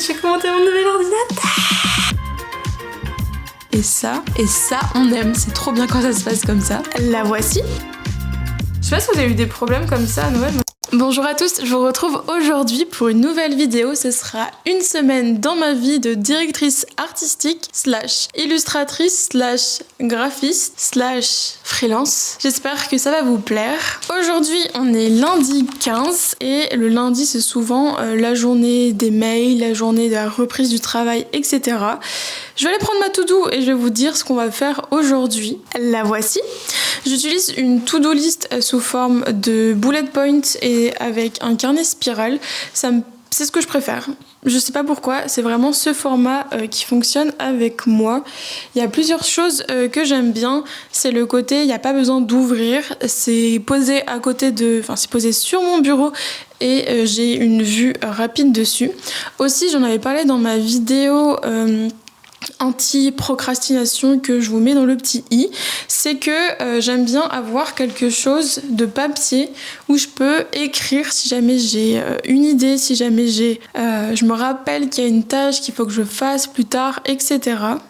j'ai commenté mon nouvel ordinateur. Et ça, on aime. C'est trop bien quand ça se passe comme ça. La voici. Je sais pas si vous avez eu des problèmes comme ça à Noël. Bonjour à tous, je vous retrouve aujourd'hui pour une nouvelle vidéo. Ce sera une semaine dans ma vie de directrice artistique / illustratrice / graphiste / freelance. J'espère que ça va vous plaire. Aujourd'hui, on est lundi 15 et le lundi, c'est souvent la journée des mails, la journée de la reprise du travail, etc. Je vais aller prendre ma to-do et je vais vous dire ce qu'on va faire aujourd'hui. La voici. J'utilise une to-do list sous forme de bullet points et avec un carnet spiral. C'est ce que je préfère. Je sais pas pourquoi, c'est vraiment ce format qui fonctionne avec moi. Il y a plusieurs choses que j'aime bien. C'est le côté, il n'y a pas besoin d'ouvrir. C'est posé c'est posé sur mon bureau et j'ai une vue rapide dessus. Aussi, j'en avais parlé dans ma vidéo anti-procrastination que je vous mets dans le petit i, c'est que j'aime bien avoir quelque chose de papier où je peux écrire si jamais j'ai une idée, si jamais je me rappelle qu'il y a une tâche qu'il faut que je fasse plus tard, etc.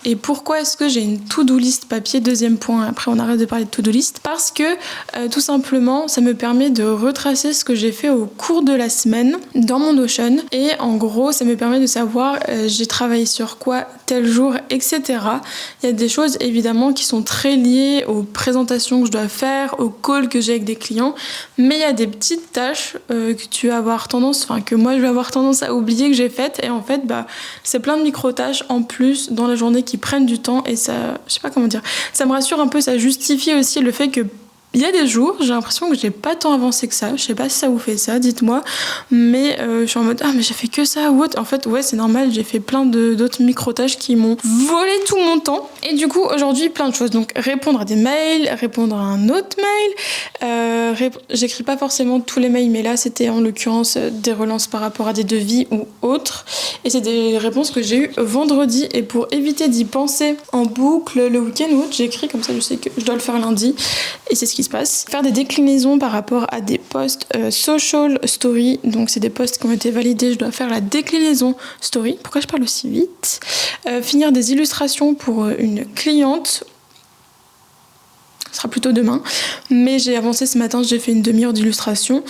Et pourquoi est-ce que j'ai une to-do list papier? Deuxième point, après on arrête de parler de to-do list, parce que tout simplement ça me permet de retracer ce que j'ai fait au cours de la semaine dans mon Notion, et en gros ça me permet de savoir j'ai travaillé sur quoi tel jour, etc. Il y a des choses évidemment qui sont très liées aux présentations que je dois faire, aux calls que j'ai avec des clients, mais il y a des petites tâches que moi je vais avoir tendance à oublier que j'ai faites, et en fait c'est plein de micro-tâches en plus dans la journée qui prennent du temps, et ça, je sais pas comment dire, ça me rassure un peu, ça justifie aussi le fait que il y a des jours, j'ai l'impression que j'ai pas tant avancé que ça. Je sais pas si ça vous fait ça, dites-moi. Mais je suis en mode, mais j'ai fait que ça ou autre. En fait, ouais, c'est normal, j'ai fait plein d'autres micro-tâches qui m'ont volé tout mon temps. Et du coup, aujourd'hui, plein de choses. Donc, répondre à des mails, répondre à un autre mail. J'écris pas forcément tous les mails, mais là, c'était en l'occurrence des relances par rapport à des devis ou autres. Et c'est des réponses que j'ai eues vendredi. Et pour éviter d'y penser en boucle le week-end ou autre, j'écris comme ça, je sais que je dois le faire lundi. Et c'est ce qui se passe. Faire des déclinaisons par rapport à des posts social story, donc c'est des posts qui ont été validés, je dois faire la déclinaison story. Pourquoi je parle aussi vite? Finir des illustrations pour une cliente. Ce sera plutôt demain, mais j'ai avancé ce matin, j'ai fait une demi-heure d'illustration.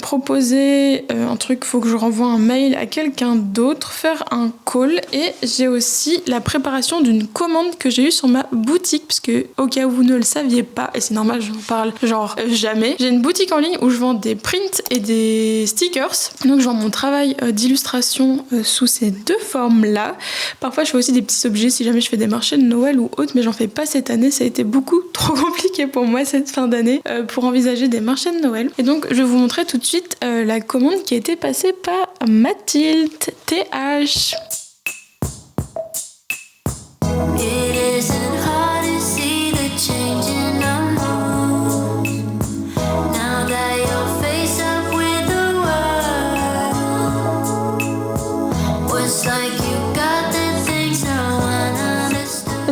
Proposer un truc, faut que je renvoie un mail à quelqu'un d'autre, faire un call, et j'ai aussi la préparation d'une commande que j'ai eue sur ma boutique, puisque au cas où vous ne le saviez pas, et c'est normal, je vous parle jamais, j'ai une boutique en ligne où je vends des prints et des stickers, donc je vends mon travail d'illustration sous ces deux formes-là. Parfois je fais aussi des petits objets si jamais je fais des marchés de Noël ou autre, mais j'en fais pas cette année, ça a été beaucoup trop compliqué pour moi cette fin d'année pour envisager des marchés de Noël. Et donc je vais vous montrer tout de suite la commande qui a été passée par Mathilde TH.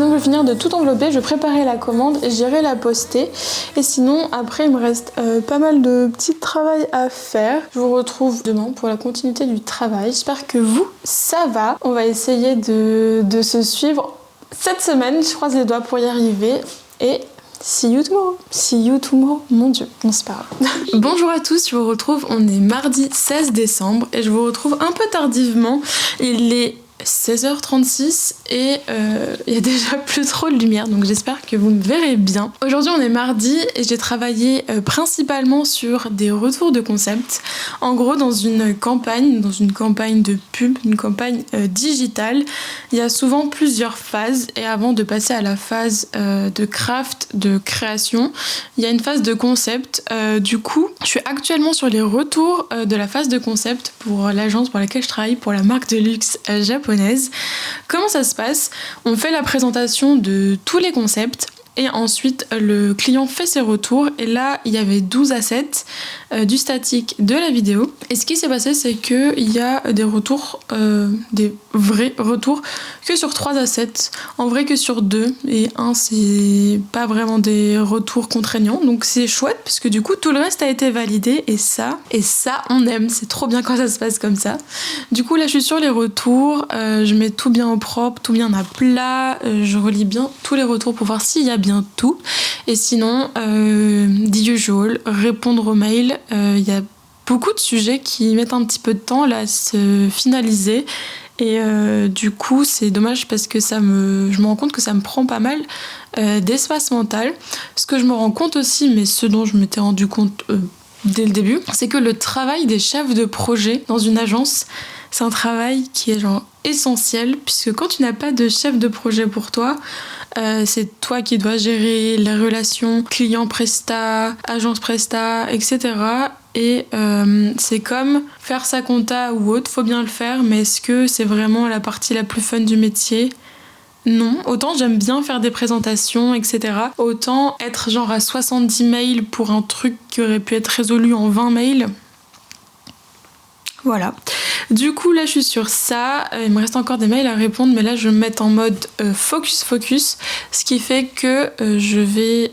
Je vais finir de tout envelopper, je vais préparer la commande et j'irai la poster. Et sinon, après, il me reste pas mal de petits travail à faire. Je vous retrouve demain pour la continuité du travail. J'espère que vous, ça va. On va essayer de se suivre cette semaine. Je croise les doigts pour y arriver. Et see you tomorrow. See you tomorrow. Mon Dieu, on se parle. Bonjour à tous, je vous retrouve. On est mardi 16 décembre et je vous retrouve un peu tardivement. Il est 16h36 et il y a déjà plus trop de lumière, donc j'espère que vous me verrez bien. Aujourd'hui on est mardi et j'ai travaillé principalement sur des retours de concept. En gros dans une campagne de pub, une campagne digitale, il y a souvent plusieurs phases, et avant de passer à la phase de craft, de création, il y a une phase de concept. Du coup je suis actuellement sur les retours de la phase de concept pour l'agence pour laquelle je travaille, pour la marque de luxe japonaise. Comment ça se passe? On fait la présentation de tous les concepts et ensuite le client fait ses retours et là il y avait 12 assets, du statique, de la vidéo. Et ce qui s'est passé, c'est qu'il y a des retours, des vrais retours que sur 3 assets, en vrai que sur 2, et un c'est pas vraiment des retours contraignants, donc c'est chouette puisque du coup tout le reste a été validé et ça on aime, c'est trop bien quand ça se passe comme ça. Du coup là je suis sur les retours, je mets tout bien au propre, tout bien à plat, je relis bien tous les retours pour voir s'il y a bien tout, et sinon the usual, répondre aux mails. Il y a beaucoup de sujets qui mettent un petit peu de temps là à se finaliser et du coup c'est dommage parce que je me rends compte que ça me prend pas mal d'espace mental. Ce que je me rends compte aussi, mais ce dont je m'étais rendu compte dès le début, c'est que le travail des chefs de projet dans une agence, c'est un travail qui est genre essentiel, puisque quand tu n'as pas de chef de projet pour toi, c'est toi qui dois gérer les relations client-presta, agence-presta, etc. Et c'est comme faire sa compta ou autre, faut bien le faire, mais est-ce que c'est vraiment la partie la plus fun du métier ? Non. Autant j'aime bien faire des présentations, etc. Autant être genre à 70 mails pour un truc qui aurait pu être résolu en 20 mails. Voilà. Du coup là je suis sur ça, il me reste encore des mails à répondre, mais là je vais me mettre en mode focus, ce qui fait que je vais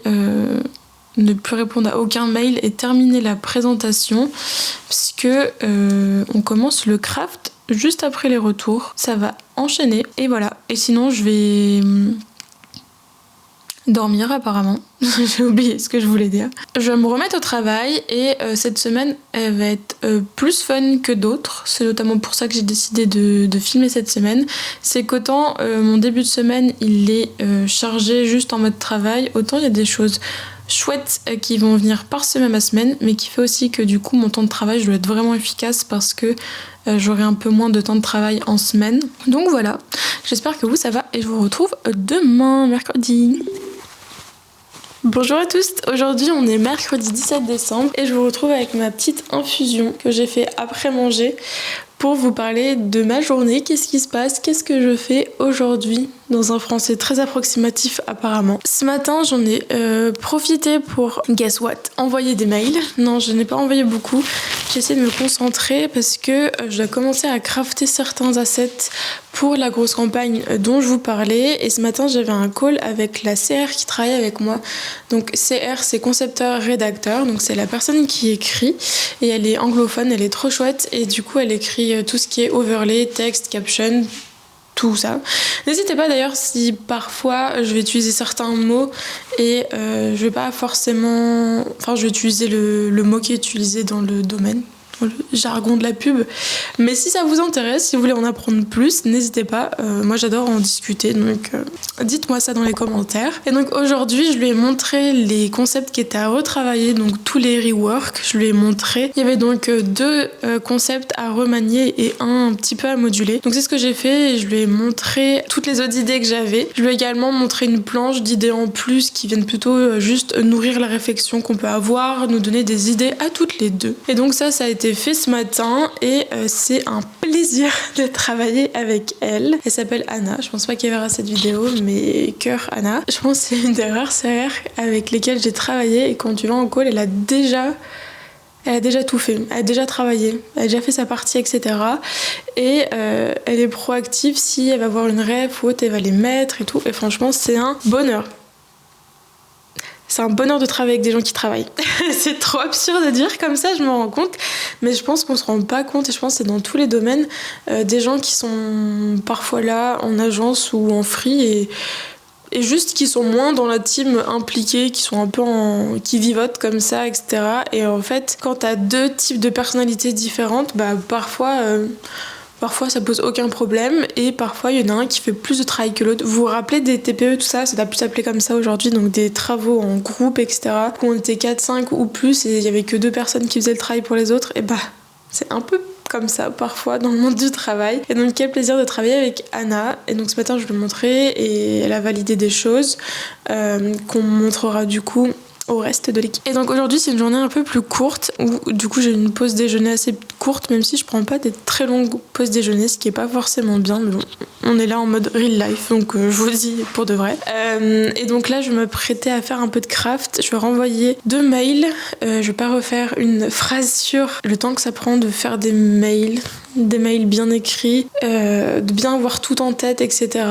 ne plus répondre à aucun mail et terminer la présentation, puisque on commence le craft juste après les retours, ça va enchaîner et voilà. Et sinon je vais dormir apparemment. J'ai oublié ce que je voulais dire. Je vais me remettre au travail et cette semaine elle va être plus fun que d'autres. C'est notamment pour ça que j'ai décidé de filmer cette semaine. C'est qu'autant mon début de semaine il est chargé juste en mode travail, autant il y a des choses chouettes qui vont venir par-ci même à semaine, mais qui fait aussi que du coup mon temps de travail je dois être vraiment efficace parce que j'aurai un peu moins de temps de travail en semaine. Donc voilà, j'espère que vous ça va et je vous retrouve demain mercredi. Bonjour à tous, aujourd'hui on est mercredi 17 décembre et je vous retrouve avec ma petite infusion que j'ai fait après manger pour vous parler de ma journée, qu'est-ce qui se passe, qu'est-ce que je fais aujourd'hui dans un français très approximatif apparemment. Ce matin j'en ai profité pour, guess what, envoyer des mails. Non, je n'ai pas envoyé beaucoup, j'ai essayé de me concentrer parce que je dois commencer à crafter certains assets pour la grosse campagne dont je vous parlais, et ce matin j'avais un call avec la CR qui travaille avec moi. Donc CR c'est concepteur-rédacteur, donc c'est la personne qui écrit et elle est anglophone, elle est trop chouette et du coup elle écrit tout ce qui est overlay, texte, caption, tout ça. N'hésitez pas d'ailleurs si parfois je vais utiliser certains mots et je vais pas forcément... Enfin je vais utiliser le mot qui est utilisé dans le domaine, le jargon de la pub, mais si ça vous intéresse, si vous voulez en apprendre plus, n'hésitez pas, moi j'adore en discuter, donc dites-moi ça dans les commentaires. Et donc aujourd'hui je lui ai montré les concepts qui étaient à retravailler, donc tous les reworks, je lui ai montré, il y avait donc 2 concepts à remanier et un petit peu à moduler, donc c'est ce que j'ai fait et je lui ai montré toutes les autres idées que j'avais. Je lui ai également montré une planche d'idées en plus qui viennent plutôt juste nourrir la réflexion qu'on peut avoir, nous donner des idées à toutes les deux. Et donc ça a été fait ce matin et c'est un plaisir de travailler avec elle. Elle s'appelle Anna, je pense pas qu'elle verra cette vidéo, mais cœur Anna. Je pense que c'est une des rares CR avec lesquelles j'ai travaillé et quand tu vas en call, elle a déjà tout fait, elle a déjà travaillé, elle a déjà fait sa partie, etc. Et elle est proactive, si elle va voir une ref ou autre, elle va les mettre et tout. Et franchement, c'est un bonheur. C'est un bonheur de travailler avec des gens qui travaillent. C'est trop absurde à dire comme ça, je me rends compte. Mais je pense qu'on se rend pas compte, et je pense que c'est dans tous les domaines, des gens qui sont parfois là en agence ou en free et juste qui sont moins dans la team impliquée, qui sont un peu qui vivotent comme ça, etc. Et en fait, quand t'as 2 types de personnalités différentes, bah parfois ça pose aucun problème et parfois il y en a un qui fait plus de travail que l'autre. Vous vous rappelez des TPE, tout ça doit plus s'appeler comme ça aujourd'hui, donc des travaux en groupe, etc. Où on était 4, 5 ou plus et il y avait que 2 personnes qui faisaient le travail pour les autres, et bah c'est un peu comme ça parfois dans le monde du travail. Et donc quel plaisir de travailler avec Anna. Et donc ce matin je lui ai montré et elle a validé des choses qu'on montrera du coup au reste de l'équipe. Et donc aujourd'hui c'est une journée un peu plus courte où du coup j'ai une pause déjeuner assez courte, même si je prends pas des très longues pauses déjeuner, ce qui est pas forcément bien, mais bon, on est là en mode real life, donc je vous le dis pour de vrai. Et donc là je me prêtais à faire un peu de craft, je vais renvoyer 2 mails, je vais pas refaire une phrase sur le temps que ça prend de faire des mails bien écrits, de bien avoir tout en tête, etc.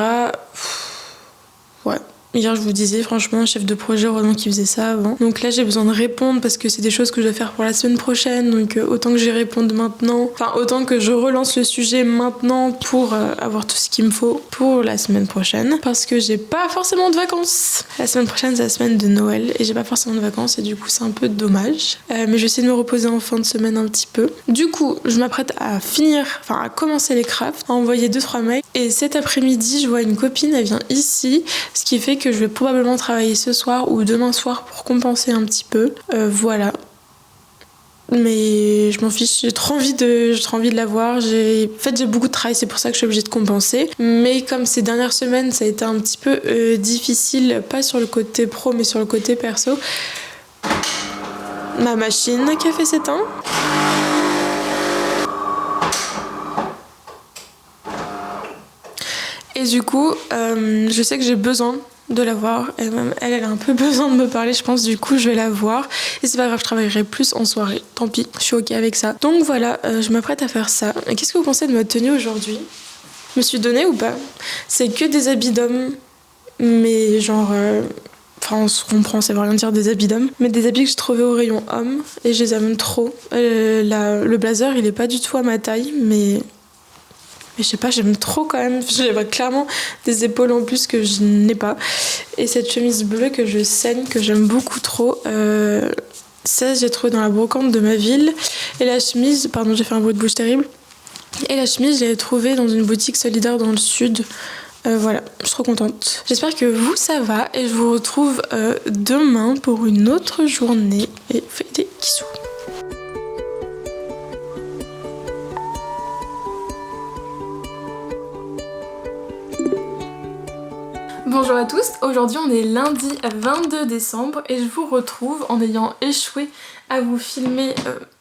Ouais. Hier, je vous disais, franchement, chef de projet, heureusement qu'il faisait ça avant. Donc là, j'ai besoin de répondre parce que c'est des choses que je dois faire pour la semaine prochaine. Donc autant que j'y réponde maintenant, enfin autant que je relance le sujet maintenant pour avoir tout ce qu'il me faut pour la semaine prochaine. Parce que j'ai pas forcément de vacances. La semaine prochaine, c'est la semaine de Noël et j'ai pas forcément de vacances et du coup, c'est un peu dommage. Mais je vais essayer de me reposer en fin de semaine un petit peu. Du coup, je m'apprête à à commencer les crafts, à envoyer 2-3 mails. Et cet après-midi, je vois une copine, elle vient ici, ce qui fait que je vais probablement travailler ce soir ou demain soir pour compenser un petit peu. Voilà. Mais je m'en fiche, j'ai trop envie de la voir. En fait, j'ai beaucoup de travail, c'est pour ça que je suis obligée de compenser. Mais comme ces dernières semaines, ça a été un petit peu difficile, pas sur le côté pro, mais sur le côté perso. Ma machine à café s'éteint. Et du coup, je sais que j'ai besoin de la voir. Elle a un peu besoin de me parler, je pense. Du coup, je vais la voir. Et c'est pas grave, je travaillerai plus en soirée. Tant pis, je suis ok avec ça. Donc voilà, je m'apprête à faire ça. Et qu'est-ce que vous pensez de ma tenue aujourd'hui ? Je me suis donnée ou pas ? C'est que des habits d'hommes, mais genre... Enfin, on se comprend, ça veut rien dire des habits d'hommes. Mais des habits que je trouvais au rayon homme. Et je les aime trop. Le blazer, il est pas du tout à ma taille, mais je sais pas, j'aime trop quand même. J'ai clairement des épaules en plus que je n'ai pas. Et cette chemise bleue que je saigne, que j'aime beaucoup trop, ça j'ai trouvé dans la brocante de ma ville. Et la chemise, pardon, j'ai fait un bruit de bouche terrible. Et la chemise, je l'ai trouvée dans une boutique solidaire dans le sud. Voilà, je suis trop contente. J'espère que vous, ça va. Et je vous retrouve demain pour une autre journée. Et vous faites des bisous. Bonjour à tous, aujourd'hui on est lundi 22 décembre et je vous retrouve en ayant échoué à vous filmer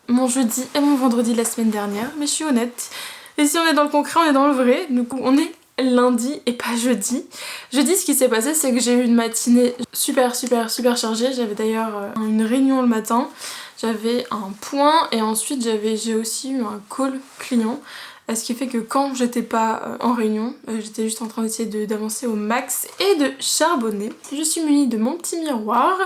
mon jeudi et mon vendredi de la semaine dernière, mais je suis honnête. Et si on est dans le concret, on est dans le vrai, du coup on est lundi et pas jeudi. Jeudi, ce qui s'est passé, c'est que j'ai eu une matinée super chargée. J'avais d'ailleurs une réunion le matin, j'avais un point et ensuite j'ai aussi eu un call client. Ce qui fait que quand j'étais pas en réunion, j'étais juste en train d'essayer d'avancer au max et de charbonner. Je suis munie de mon petit miroir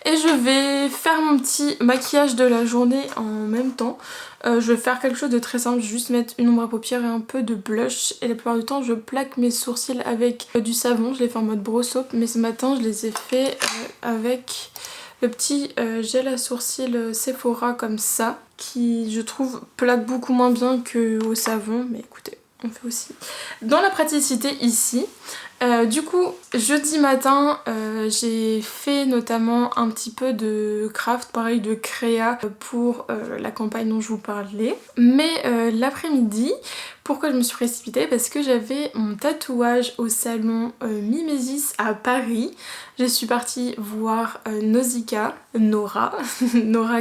et je vais faire mon petit maquillage de la journée en même temps. Je vais faire quelque chose de très simple, je vais juste mettre une ombre à paupières et un peu de blush. Et la plupart du temps, je plaque mes sourcils avec du savon. Je les fais en mode brosse up, mais ce matin, je les ai fait avec le petit gel à sourcils Sephora comme ça, qui je trouve plaque beaucoup moins bien qu'au savon, mais écoutez, on fait aussi dans la praticité ici. Du coup, jeudi matin, j'ai fait notamment un petit peu de craft, pareil de créa pour la campagne dont je vous parlais. Mais l'après-midi, pourquoi je me suis précipitée ? Parce que j'avais mon tatouage au salon Mimesis à Paris. Je suis partie voir Nora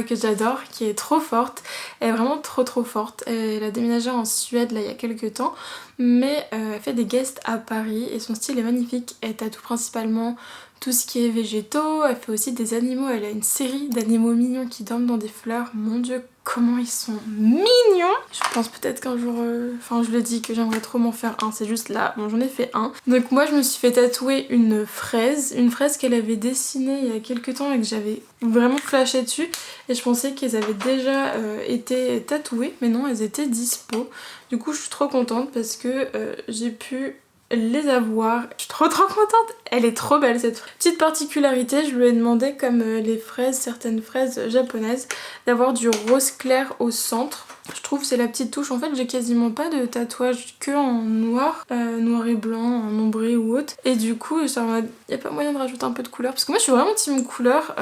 que j'adore, qui est trop forte. Elle est vraiment trop forte. Elle a déménagé en Suède là il y a quelques temps, mais elle fait des guests à Paris et son style est magnifique. Elle tatoue principalement tout ce qui est végétaux, elle fait aussi des animaux, elle a une série d'animaux mignons qui dorment dans des fleurs. Mon dieu, comment ils sont mignons! Je pense peut-être qu'un jour, enfin je le dis que j'aimerais trop m'en faire un, c'est juste là, bon j'en ai fait un. Donc moi je me suis fait tatouer une fraise qu'elle avait dessinée il y a quelques temps et que j'avais vraiment flashé dessus. Et je pensais qu'elles avaient déjà été tatouées, mais non, elles étaient dispo. Du coup je suis trop contente parce que j'ai pu les avoir. Je suis trop contente. Elle est trop belle cette fraise. Petite particularité, je lui ai demandé comme les fraises, certaines fraises japonaises, d'avoir du rose clair au centre. Je trouve que c'est la petite touche. En fait j'ai quasiment pas de tatouage que en noir, noir et blanc, en ombré ou autre. Et du coup il n'y a pas moyen de rajouter un peu de couleur. Parce que moi je suis vraiment team couleur.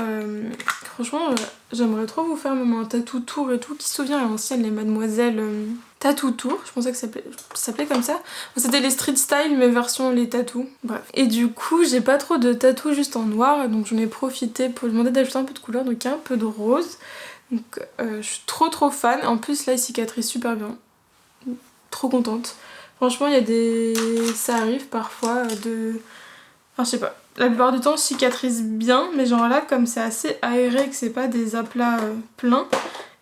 Franchement j'aimerais trop vous faire même un tatou tour et tout. Qui se souvient à l'ancienne les mademoiselles Tattoo Tour, je pensais que ça s'appelait comme ça. C'était les street style mais version les tattoos, bref. Et du coup j'ai pas trop de tattoos juste en noir, donc j'en ai profité pour lui demander d'ajouter un peu de couleur, donc un peu de rose. Donc je suis trop fan, en plus là il cicatrise super bien. Trop contente. Franchement il y a des... ça arrive parfois de... Enfin je sais pas, la plupart du temps je cicatrise bien, mais genre là comme c'est assez aéré que c'est pas des aplats pleins,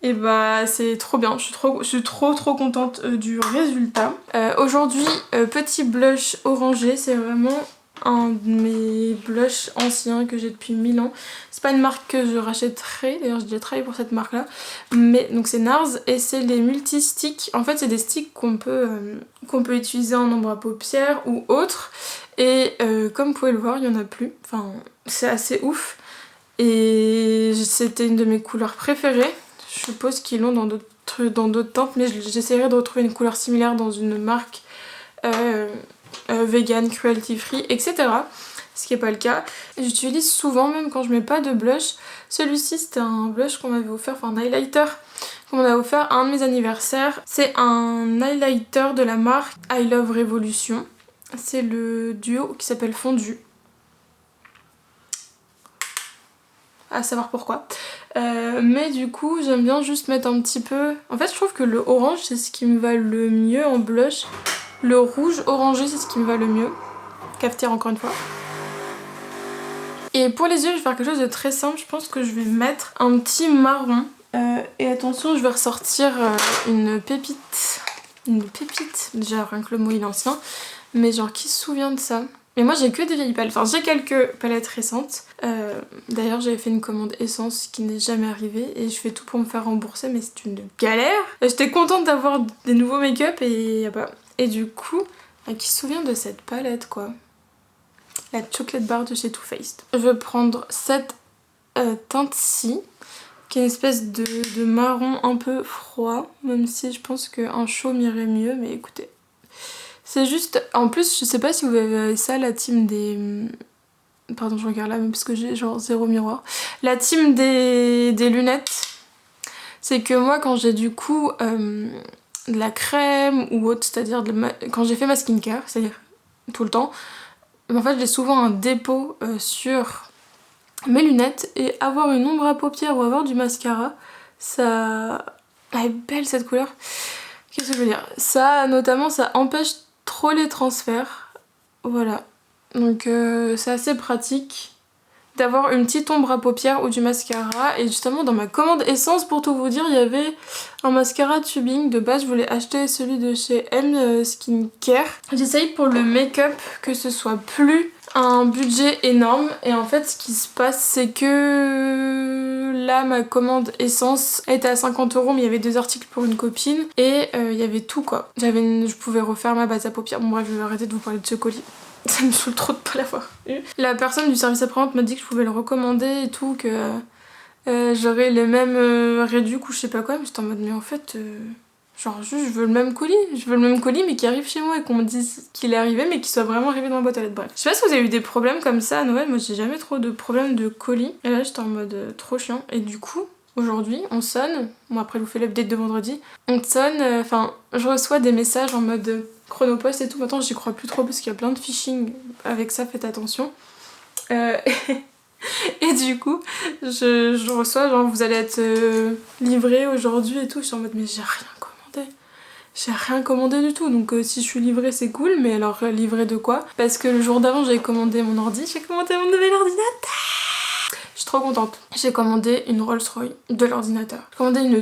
et bah c'est trop bien, je suis trop contente du résultat. Aujourd'hui petit blush orangé, c'est vraiment un de mes blushs anciens que j'ai depuis 1000 ans. C'est pas une marque que je rachèterai, d'ailleurs j'ai déjà travaillé pour cette marque là, mais donc c'est NARS et c'est les multi-sticks. En fait c'est des sticks qu'on peut utiliser en ombre à paupières ou autre, et comme vous pouvez le voir il y en a plus, enfin c'est assez ouf, et c'était une de mes couleurs préférées. Je suppose qu'ils l'ont dans d'autres teintes, mais j'essaierai de retrouver une couleur similaire dans une marque vegan, cruelty free, etc. Ce qui n'est pas le cas. J'utilise souvent, même quand je mets pas de blush. Celui-ci c'était un blush qu'on m'avait offert, enfin un highlighter qu'on m'avait offert à un de mes anniversaires. C'est un highlighter de la marque I Love Revolution. C'est le duo qui s'appelle Fondu. À savoir pourquoi. Mais du coup j'aime bien juste mettre un petit peu... En fait je trouve que le orange c'est ce qui me va le mieux en blush. Le rouge orangé c'est ce qui me va le mieux. Cafetière encore une fois. Et pour les yeux je vais faire quelque chose de très simple. Je pense que je vais mettre un petit marron. Et attention je vais ressortir une pépite. Une pépite. Déjà rien que le mot il est ancien. Mais genre qui se souvient de ça? Mais moi j'ai que des vieilles palettes, enfin j'ai quelques palettes récentes. D'ailleurs j'avais fait une commande essence qui n'est jamais arrivée et je fais tout pour me faire rembourser, mais c'est une galère. J'étais contente d'avoir des nouveaux make-up et y a pas. Et du coup, qui se souvient de cette palette quoi? La chocolate bar de chez Too Faced. Je vais prendre cette teinte-ci, qui est une espèce de marron un peu froid, même si je pense qu'un chaud m'irait mieux, mais écoutez. C'est juste, en plus je sais pas si vous avez ça, la team des... Pardon je regarde là même parce que j'ai genre zéro miroir. La team des lunettes, c'est que moi quand j'ai du coup de la crème ou autre, c'est-à-dire quand j'ai fait ma skincare, c'est-à-dire tout le temps, en fait j'ai souvent un dépôt sur mes lunettes, et avoir une ombre à paupières ou avoir du mascara, ça... Elle est belle cette couleur. Qu'est-ce que je veux dire? Ça notamment ça empêche trop les transferts, voilà, donc c'est assez pratique d'avoir une petite ombre à paupières ou du mascara. Et justement dans ma commande essence, pour tout vous dire, il y avait un mascara tubing. De base je voulais acheter celui de chez M Skincare. J'essaye pour le make-up que ce soit plus un budget énorme, et en fait ce qui se passe c'est que là ma commande essence était à 50 €, mais il y avait 2 articles pour une copine et il y avait tout quoi. Je pouvais refaire ma base à paupières. Bon bref, je vais arrêter de vous parler de ce colis. Ça me saoule trop de pas l'avoir eu. La personne du service après-vente m'a dit que je pouvais le recommander et tout, que j'aurais les mêmes réducs ou je sais pas quoi, mais j'étais en mode mais en fait... Genre juste je veux le même colis, mais qui arrive chez moi et qu'on me dise qu'il est arrivé mais qu'il soit vraiment arrivé dans ma boîte à lettres. Bref. Je sais pas si vous avez eu des problèmes comme ça à Noël, moi j'ai jamais trop de problèmes de colis. Et là j'étais en mode trop chiant. Et du coup, aujourd'hui on sonne, bon après je vous fais l'update de vendredi, on sonne, enfin je reçois des messages en mode Chronopost et tout. Maintenant j'y crois plus trop parce qu'il y a plein de phishing avec ça, faites attention. Et du coup, je reçois genre vous allez être livré aujourd'hui et tout. Je suis en mode mais j'ai rien commandé. J'ai rien commandé du tout, donc si je suis livrée c'est cool, mais alors livrée de quoi? Parce que le jour d'avant j'avais commandé mon ordi, j'ai commandé mon nouvel ordinateur. Je suis trop contente. J'ai commandé une Rolls-Royce de l'ordinateur. J'ai commandé une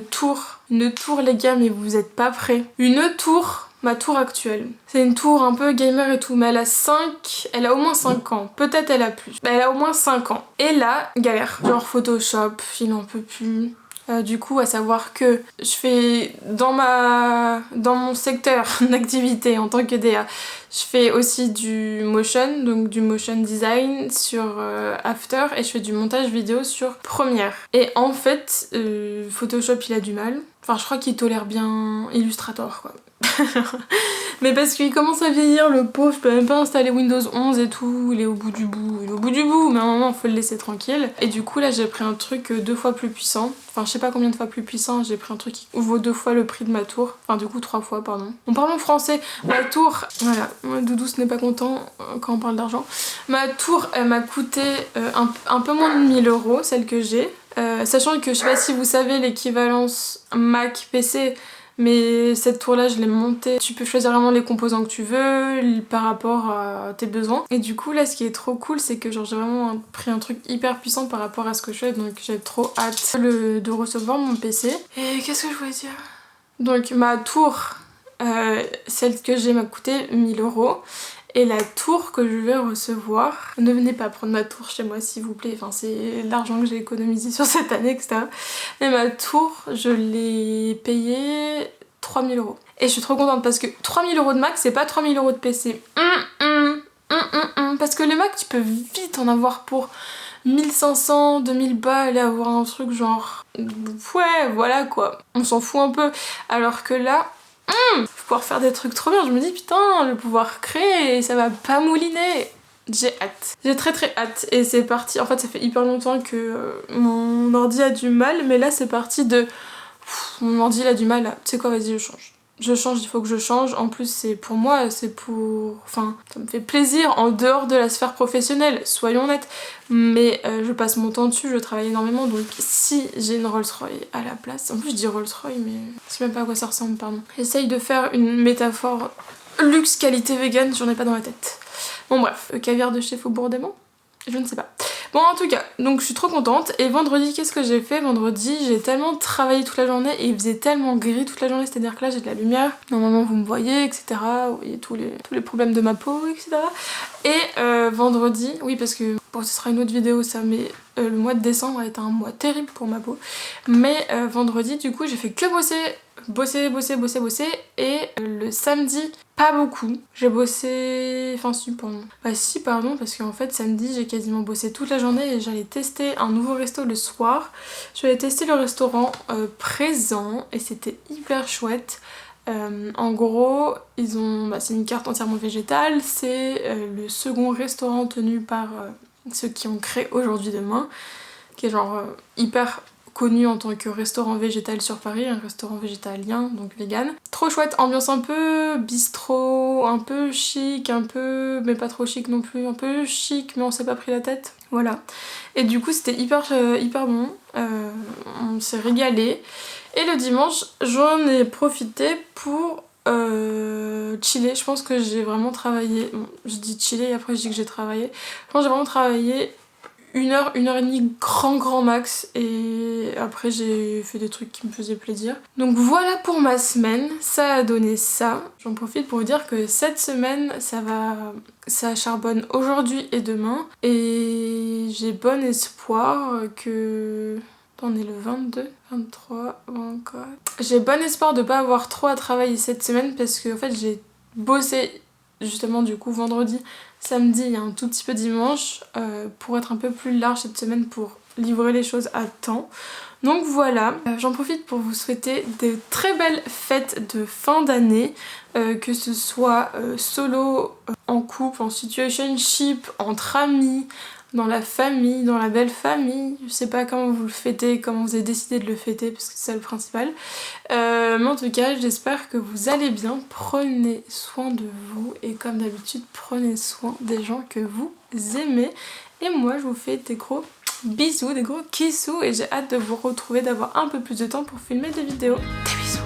tour les gars, mais vous êtes pas prêts. Une tour, ma tour actuelle. C'est une tour un peu gamer et tout, mais elle a au moins 5 ans. Peut-être elle a plus. Elle a au moins 5 ans. Et là, galère. Genre Photoshop, il en peut plus. Du coup, à savoir que je fais dans mon secteur d'activité en tant que DA, je fais aussi du motion, donc du motion design sur After, et je fais du montage vidéo sur Premiere. Et en fait, Photoshop il a du mal. Enfin, je crois qu'il tolère bien Illustrator quoi. Mais parce qu'il commence à vieillir le pauvre, je peux même pas installer Windows 11 et tout, il est au bout du bout, mais à un moment faut le laisser tranquille. Et du coup là j'ai pris un truc 2 fois plus puissant, enfin je sais pas combien de fois plus puissant, j'ai pris un truc qui vaut 2 fois le prix de ma tour, enfin du coup 3 fois pardon. On parle en français, ma tour, voilà, Doudou ce n'est pas content quand on parle d'argent. Ma tour elle m'a coûté un peu moins de 1000 €, celle que j'ai. Sachant que je sais pas si vous savez l'équivalence Mac PC, mais cette tour là je l'ai montée, tu peux choisir vraiment les composants que tu veux par rapport à tes besoins. Et du coup là ce qui est trop cool c'est que genre j'ai vraiment pris un truc hyper puissant par rapport à ce que je fais, donc j'ai trop hâte de recevoir mon PC. Et qu'est-ce que je voulais dire? Donc ma tour, celle que j'ai m'a coûté 1000 €. Et la tour que je vais recevoir, ne venez pas prendre ma tour chez moi s'il vous plaît, enfin c'est l'argent que j'ai économisé sur cette année etc. Mais ma tour je l'ai payée 3000 €. Et je suis trop contente parce que 3000 € de Mac c'est pas 3000 € de PC. Parce que les Mac tu peux vite en avoir pour 1500, 2000 balles et avoir un truc genre... Ouais voilà quoi, on s'en fout un peu. Alors que là... Je vais pouvoir faire des trucs trop bien, je me dis putain, je vais pouvoir créer et ça va pas mouliner. J'ai hâte. J'ai très hâte et c'est parti. En fait ça fait hyper longtemps que mon ordi a du mal, mais là c'est parti de... mon ordi il a du mal là. Tu sais quoi, vas-y je change. Je change, il faut que je change. En plus c'est pour moi, c'est pour... Enfin, ça me fait plaisir en dehors de la sphère professionnelle, soyons honnêtes. Mais je passe mon temps dessus, je travaille énormément, donc si j'ai une Rolls-Royce à la place... En plus je dis Rolls-Royce mais je sais même pas à quoi ça ressemble, pardon. J'essaye de faire une métaphore luxe qualité vegan, j'en ai pas dans la tête. Bon bref, caviar de chez Faubourg d'Aimant, je ne sais pas. Bon en tout cas, donc je suis trop contente. Et vendredi, qu'est-ce que j'ai fait? Vendredi, j'ai tellement travaillé toute la journée et il faisait tellement gris toute la journée, c'est-à-dire que là j'ai de la lumière, normalement vous me voyez, etc. Vous voyez tous les problèmes de ma peau, etc. Et vendredi, oui parce que bon ce sera une autre vidéo ça, mais le mois de décembre a été un mois terrible pour ma peau. Mais vendredi du coup j'ai fait que bosser et le samedi pas beaucoup. J'ai bossé... Enfin si pardon. Bah si pardon parce qu'en fait samedi j'ai quasiment bossé toute la journée et j'allais tester un nouveau resto le soir. J'allais tester le restaurant Présent et c'était hyper chouette. En gros, ils ont, c'est une carte entièrement végétale, c'est le second restaurant tenu par ceux qui ont créé Aujourd'hui Demain, qui est genre hyper connu en tant que restaurant végétal sur Paris, un restaurant végétalien, donc vegan. Trop chouette, ambiance un peu bistrot, un peu chic, un peu... mais pas trop chic non plus, un peu chic mais on s'est pas pris la tête, voilà. Et du coup c'était hyper bon, on s'est régalé. Et le dimanche, j'en ai profité pour chiller. Je pense que j'ai vraiment travaillé... Bon, je dis chiller et après je dis que j'ai travaillé. Je pense que j'ai vraiment travaillé 1 heure et demie grand max. Et après j'ai fait des trucs qui me faisaient plaisir. Donc voilà pour ma semaine. Ça a donné ça. J'en profite pour vous dire que cette semaine, ça charbonne aujourd'hui et demain. Et j'ai bon espoir que... On est le 22, 23, 24... J'ai bon espoir de pas avoir trop à travailler cette semaine parce que en fait j'ai bossé justement du coup vendredi, samedi et un tout petit peu dimanche pour être un peu plus large cette semaine pour livrer les choses à temps. Donc voilà, j'en profite pour vous souhaiter de très belles fêtes de fin d'année, que ce soit solo, en couple, en situationship, entre amis, dans la famille, dans la belle famille. Je sais pas comment vous le fêtez, comment vous avez décidé de le fêter parce que c'est ça le principal. Mais en tout cas, j'espère que vous allez bien. Prenez soin de vous et comme d'habitude, prenez soin des gens que vous aimez. Et moi, je vous fais des gros bisous, des gros kissous et j'ai hâte de vous retrouver, d'avoir un peu plus de temps pour filmer des vidéos. Des bisous.